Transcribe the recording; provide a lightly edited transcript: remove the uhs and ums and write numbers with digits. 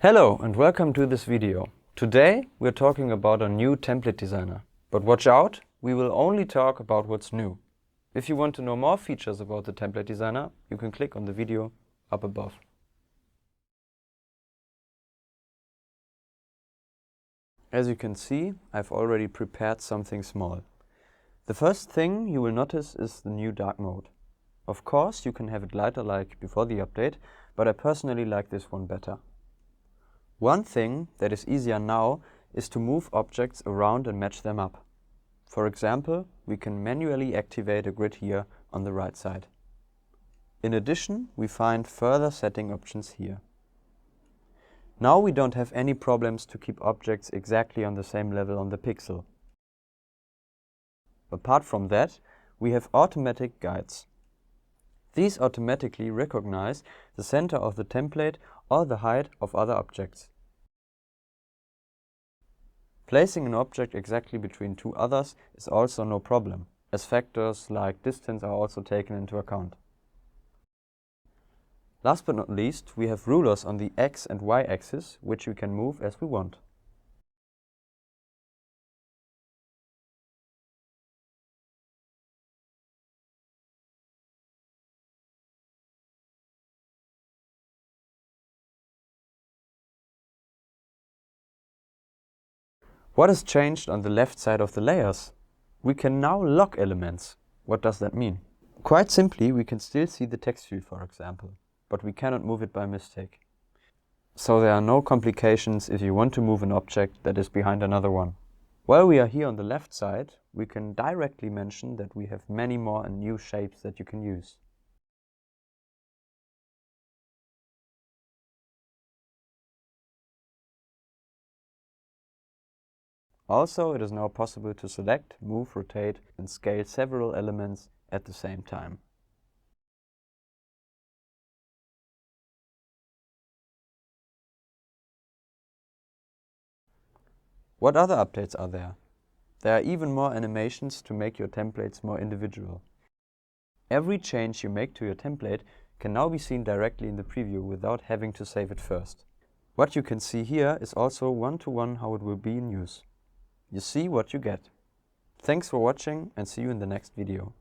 Hello and welcome to this video. Today we're talking about a new template designer. But watch out, we will only talk about what's new. If you want to know more features about the template designer, you can click on the video up above. As you can see, I've already prepared something small. The first thing you will notice is the new dark mode. Of course, you can have it lighter like before the update, but I personally like this one better. One thing that is easier now is to move objects around and match them up. For example, we can manually activate a grid here on the right side. In addition, we find further setting options here. Now we don't have any problems to keep objects exactly on the same level on the pixel. Apart from that, we have automatic guides. These automatically recognize the center of the template or the height of other objects. Placing an object exactly between two others is also no problem, as factors like distance are also taken into account. Last but not least, we have rulers on the X and Y axis, which we can move as we want. What has changed on the left side of the layers? We can now lock elements. What does that mean? Quite simply, we can still see the text field, for example, but we cannot move it by mistake. So there are no complications if you want to move an object that is behind another one. While we are here on the left side, we can directly mention that we have many more and new shapes that you can use. Also, it is now possible to select, move, rotate and scale several elements at the same time. What other updates are there? There are even more animations to make your templates more individual. Every change you make to your template can now be seen directly in the preview without having to save it first. What you can see here is also one-to-one how it will be in use. You see what you get. Thanks for watching and see you in the next video.